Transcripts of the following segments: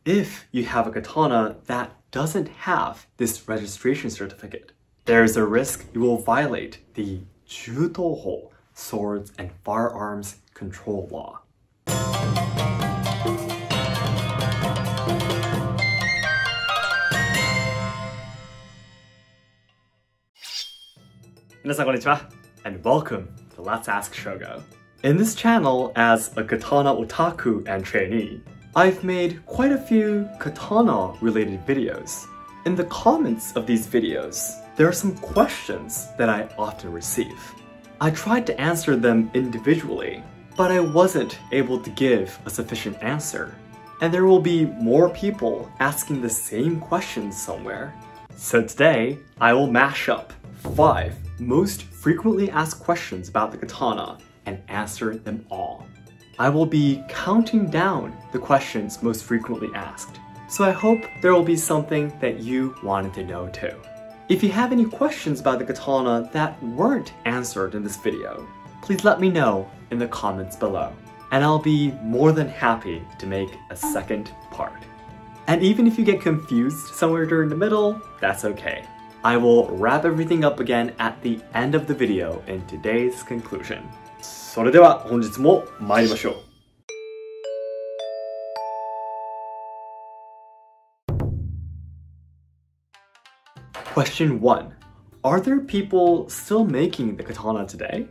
If you have a katana that doesn't have this registration certificate, there is a risk you will violate the Jutoho Swords and Firearms Control Law. 皆さんこんにちは and welcome to Let's Ask Shogo. In this channel, as a katana otaku and trainee, I've made quite a few katana related videos. In the comments of these videos, there are some questions that I often receive. I tried to answer them individually, but I wasn't able to give a sufficient answer. And there will be more people asking the same questions somewhere. So today, I will mash up 5 most frequently asked questions about the katana and answer them all. I will be counting down the questions most frequently asked, so I hope there will be something that you wanted to know too. If you have any questions about the katana that weren't answered in this video, please let me know in the comments below, and I'll be more than happy to make a second part. And even if you get confused somewhere during the middle, that's okay. I will wrap everything up again at the end of the video in today's conclusion. それでは本日も参りましょう。Question 1. Are there people still making the katana today?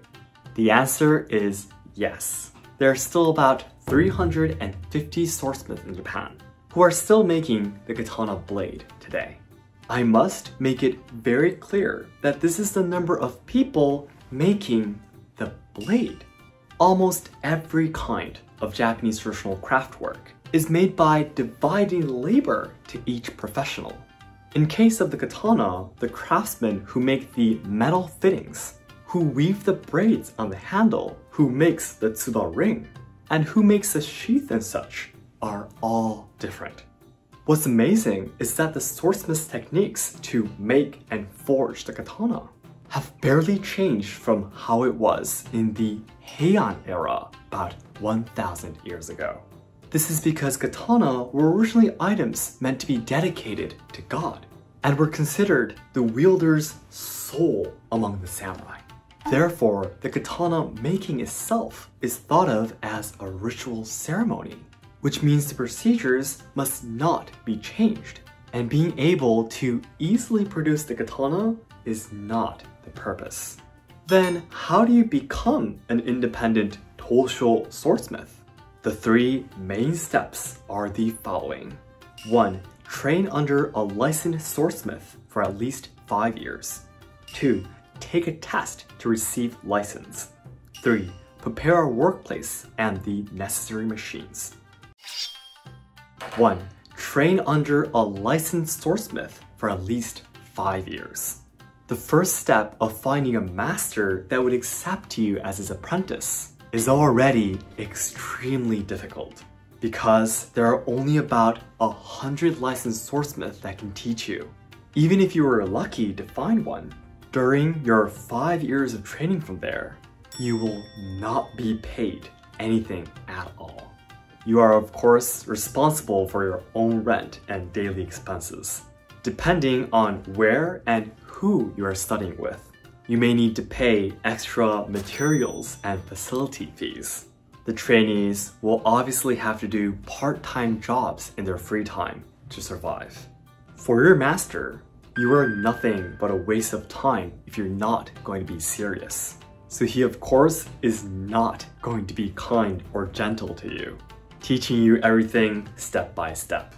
The answer is yes. There are still about 350 swordsmiths in Japan who are still making the katana blade today. I must make it very clear that this is the number of people making the blade. Almost every kind of Japanese traditional craftwork is made by dividing labor to each professional. In case of the katana, the craftsmen who make the metal fittings, who weave the braids on the handle, who makes the tsuba ring, and who makes the sheath and such are all different. What's amazing is that the swordsmith's techniques to make and forge the katana have barely changed from how it was in the Heian era about 1,000 years ago. This is because katana were originally items meant to be dedicated to God and were considered the wielder's soul among the samurai. Therefore, the katana making itself is thought of as a ritual ceremony, which means the procedures must not be changed, and being able to easily produce the katana is not the purpose. Then how do you become an independent Tosho swordsmith? The 3 main steps are the following. 1. Train under a licensed swordsmith for at least 5 years. 2. Take a test to receive license. 3. Prepare a workplace and the necessary machines. 1. Train under a licensed swordsmith for at least 5 years. The first step of finding a master that would accept you as his apprentice is already extremely difficult because there are only about 100 licensed swordsmiths that can teach you. Even if you were lucky to find one, during your 5 years of training from there, you will not be paid anything at all. You are of course responsible for your own rent and daily expenses. Depending on where and who you are studying with, you may need to pay extra materials and facility fees. The trainees will obviously have to do part-time jobs in their free time to survive. For your master, you are nothing but a waste of time if you're not going to be serious. So he of course is not going to be kind or gentle to you, teaching you everything step by step.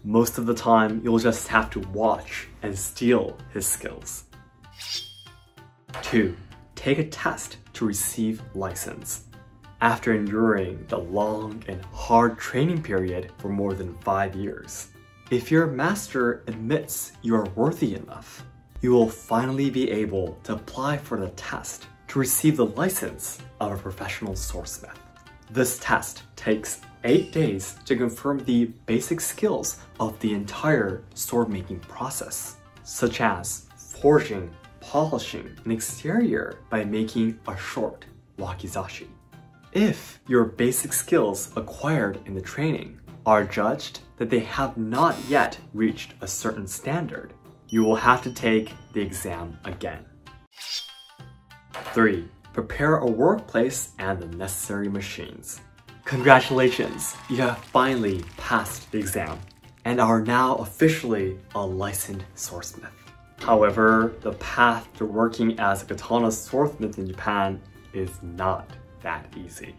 Most of the time, you'll just have to watch and steal his skills. 2. Take a test to receive license. After enduring the long and hard training period for more than 5 years, if your master admits you are worthy enough, you will finally be able to apply for the test to receive the license of a professional swordsmith. This test takes 8 days to confirm the basic skills of the entire sword-making process, such as forging, polishing an exterior by making a short wakizashi. If your basic skills acquired in the training are judged that they have not yet reached a certain standard, you will have to take the exam again. 3. Prepare a workplace and the necessary machines. Congratulations, you have finally passed the exam and are now officially a licensed swordsmith. However, the path to working as a katana swordsmith in Japan is not that easy.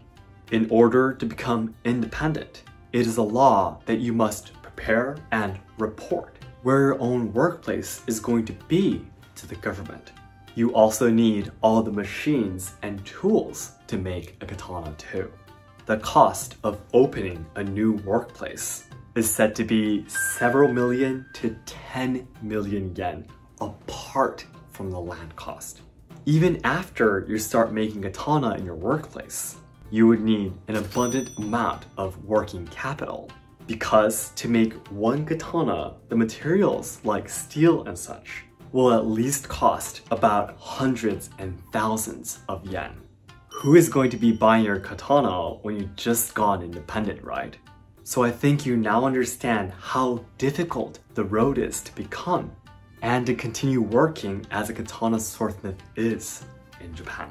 In order to become independent, it is a law that you must prepare and report where your own workplace is going to be to the government. You also need all the machines and tools to make a katana too. The cost of opening a new workplace is said to be several million to 10 million yen apart from the land cost. Even after you start making katana in your workplace, you would need an abundant amount of working capital, because to make one katana, the materials like steel and such will at least cost about hundreds and thousands of yen. Who is going to be buying your katana when you just gone independent, right? So I think you now understand how difficult the road is to become and to continue working as a katana swordsmith is in Japan.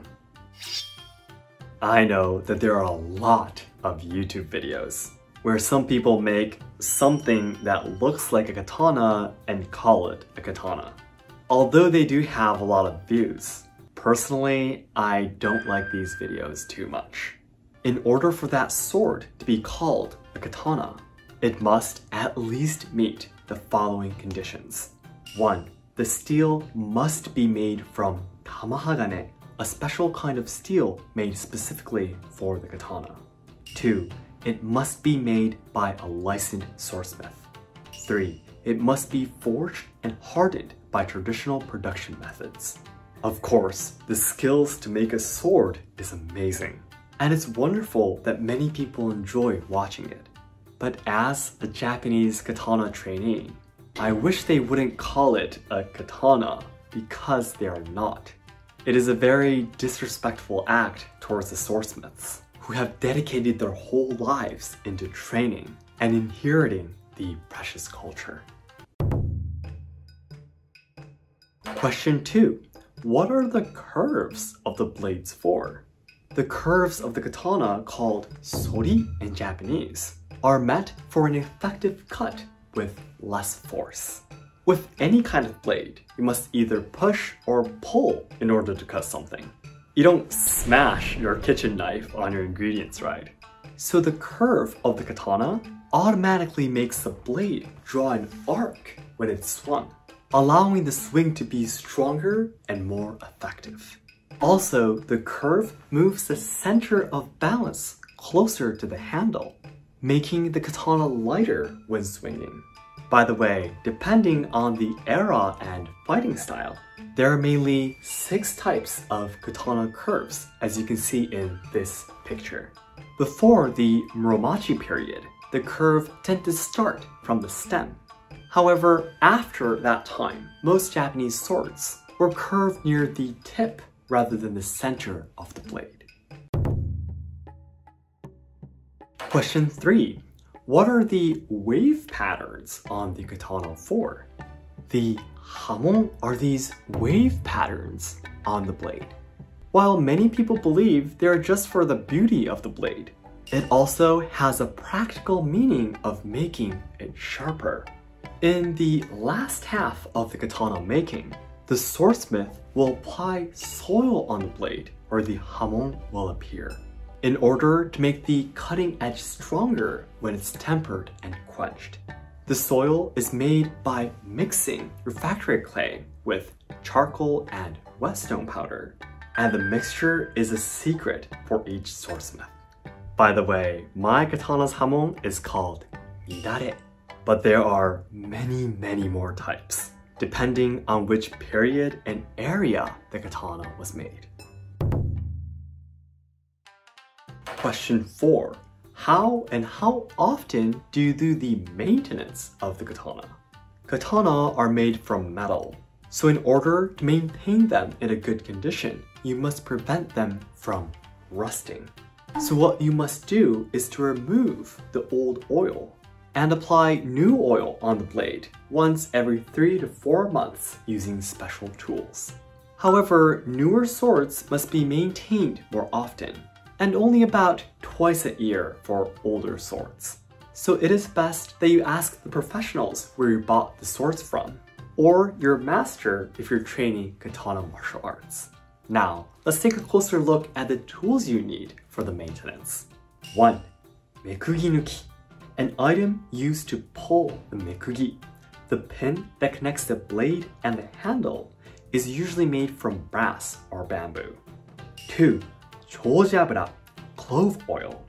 I know that there are a lot of YouTube videos where some people make something that looks like a katana and call it a katana. Although they do have a lot of views, personally, I don't like these videos too much. In order for that sword to be called a katana, it must at least meet the following conditions. 1. The steel must be made from tamahagane, a special kind of steel made specifically for the katana. 2. It must be made by a licensed swordsmith. 3. It must be forged and hardened by traditional production methods. Of course, the skills to make a sword is amazing, and it's wonderful that many people enjoy watching it. But as a Japanese katana trainee, I wish they wouldn't call it a katana because they are not. It is a very disrespectful act towards the swordsmiths, who have dedicated their whole lives into training and inheriting the precious culture. Question 2. What are the curves of the blades for? The curves of the katana, called sori in Japanese, are meant for an effective cut with less force. With any kind of blade, you must either push or pull in order to cut something. You don't smash your kitchen knife on your ingredients, right? So the curve of the katana automatically makes the blade draw an arc when it's swung, allowing the swing to be stronger and more effective. Also, the curve moves the center of balance closer to the handle, making the katana lighter when swinging. By the way, depending on the era and fighting style, there are mainly 6 types of katana curves, as you can see in this picture. Before the Muromachi period, the curve tended to start from the stem. However, after that time, most Japanese swords were curved near the tip rather than the center of the blade. Question 3. What are the wave patterns on the katana for? The hamon are these wave patterns on the blade. While many people believe they are just for the beauty of the blade, it also has a practical meaning of making it sharper. In the last half of the katana making, the swordsmith will apply soil on the blade where the hamon will appear, in order to make the cutting edge stronger when it's tempered and quenched. The soil is made by mixing refractory clay with charcoal and whetstone powder, and the mixture is a secret for each swordsmith. By the way, my katana's hamon is called midare, but there are many more types, depending on which period and area the katana was made. Question 4. How and how often do you do the maintenance of the katana? Katana are made from metal, so in order to maintain them in a good condition, you must prevent them from rusting. So what you must do is to remove the old oil and apply new oil on the blade once every 3 to 4 months using special tools. However, newer swords must be maintained more often, and only about twice a year for older swords. So it is best that you ask the professionals where you bought the swords from, or your master if you're training katana martial arts. Now, let's take a closer look at the tools you need for the maintenance. 1. Mekugi-nuki, an item used to pull the mekugi. The pin that connects the blade and the handle is usually made from brass or bamboo. 2. Chojabura, clove oil,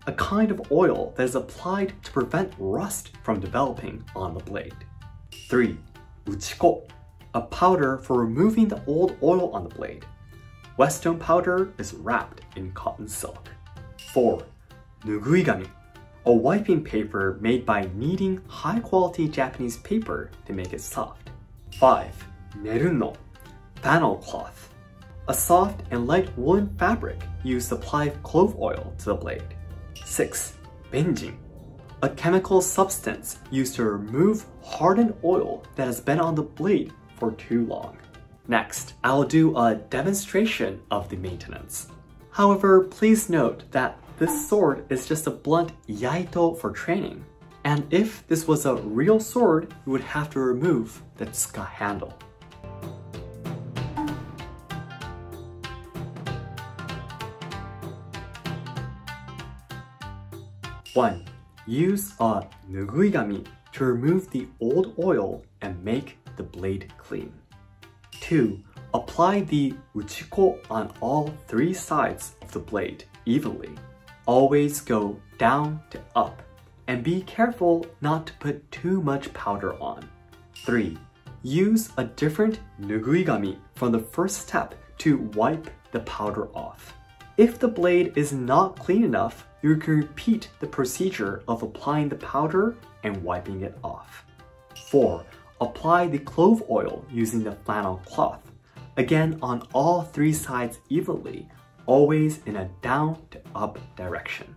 a kind of oil that is applied to prevent rust from developing on the blade. 3. Uchiko, a powder for removing the old oil on the blade. Whetstone powder is wrapped in cotton silk. 4. Nuguigami, a wiping paper made by kneading high-quality Japanese paper to make it soft. 5. Neruno, flannel cloth, a soft and light woolen fabric used to apply clove oil to the blade. 6. Benjin, a chemical substance used to remove hardened oil that has been on the blade for too long. Next, I will do a demonstration of the maintenance. However, please note that this sword is just a blunt Iaido for training, and if this was a real sword, you would have to remove the tsuka handle. One, use a nuguigami to remove the old oil and make the blade clean. 2. Apply the uchiko on all 3 sides of the blade evenly. Always go down to up, and be careful not to put too much powder on. 3. Use a different nuguigami from the first step to wipe the powder off. If the blade is not clean enough, you can repeat the procedure of applying the powder and wiping it off. 4. Apply the clove oil using the flannel cloth, again on all 3 sides evenly, always in a down to up direction.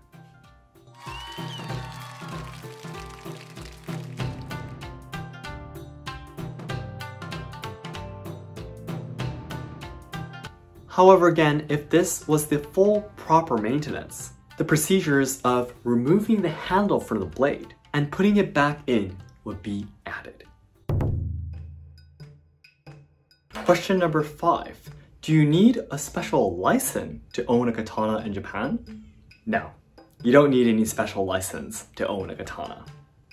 However, again, if this was the full proper maintenance, the procedures of removing the handle from the blade and putting it back in would be added. Question number 5. Do you need a special license to own a katana in Japan? No, you don't need any special license to own a katana.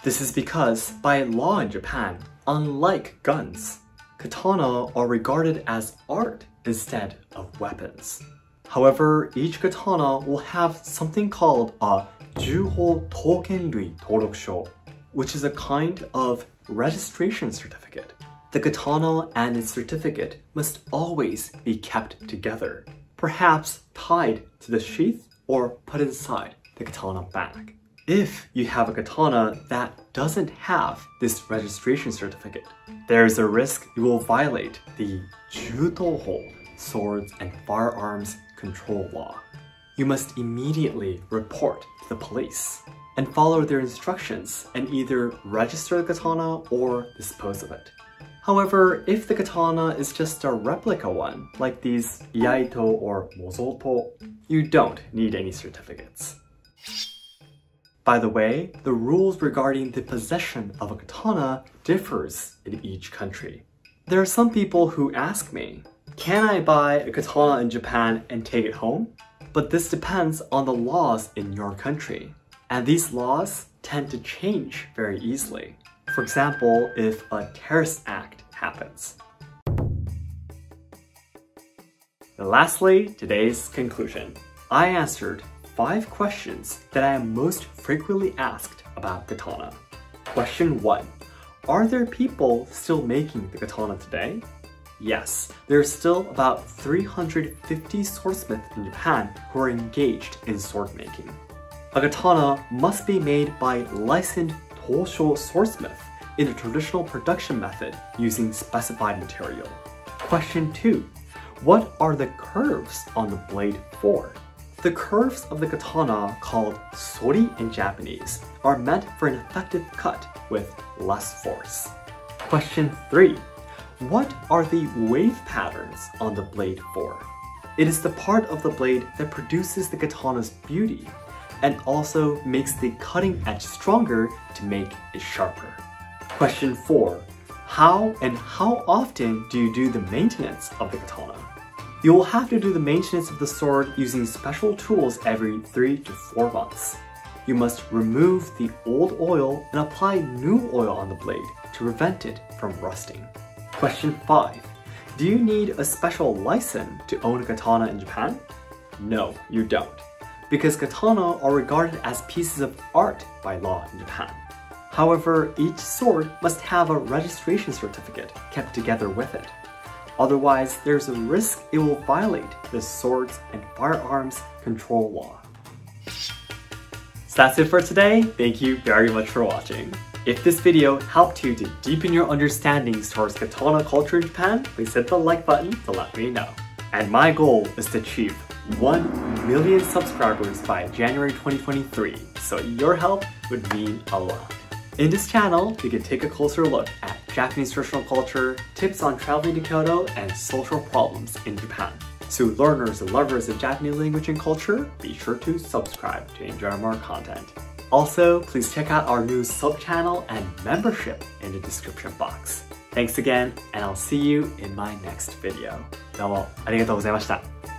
This is because, by law in Japan, unlike guns, katana are regarded as art instead of weapons. However, each katana will have something called a Juho Tokenrui Torokusho, which is a kind of registration certificate. The katana and its certificate must always be kept together, perhaps tied to the sheath or put inside the katana bag. If you have a katana that doesn't have this registration certificate, there is a risk you will violate the Jutoho, Swords and Firearms Control Law. You must immediately report to the police and follow their instructions and either register the katana or dispose of it. However, if the katana is just a replica one, like these Iaido or Mozoto, you don't need any certificates. By the way, the rules regarding the possession of a katana differs in each country. There are some people who ask me, can I buy a katana in Japan and take it home? But this depends on the laws in your country, and these laws tend to change very easily. For example, if a terrorist act happens. And lastly, today's conclusion. I answered 5 questions that I am most frequently asked about katana. Question 1. Are there people still making the katana today? Yes, there are still about 350 swordsmiths in Japan who are engaged in sword making. A katana must be made by licensed Tosho swordsmith in a traditional production method using specified material. Question 2. What are the curves on the blade for? The curves of the katana, called sori in Japanese, are meant for an effective cut with less force. Question 3. What are the wave patterns on the blade for? It is the part of the blade that produces the katana's beauty and also makes the cutting edge stronger to make it sharper. Question 4. How and how often do you do the maintenance of the katana? You will have to do the maintenance of the sword using special tools every 3 to 4 months. You must remove the old oil and apply new oil on the blade to prevent it from rusting. Question 5. Do you need a special license to own a katana in Japan? No, you don't, because katana are regarded as pieces of art by law in Japan. However, each sword must have a registration certificate kept together with it. Otherwise, there's a risk it will violate the Swords and Firearms Control Law. So that's it for today. Thank you very much for watching. If this video helped you to deepen your understandings towards katana culture in Japan, please hit the like button to let me know. And my goal is to achieve 1 million subscribers by January 2023, so your help would mean a lot. In this channel, you can take a closer look at Japanese traditional culture, tips on traveling to Kyoto, and social problems in Japan. So learners and lovers of Japanese language and culture, be sure to subscribe to enjoy more content. Also, please check out our new sub-channel and membership in the description box. Thanks again, and I'll see you in my next video. どうもありがとうございました。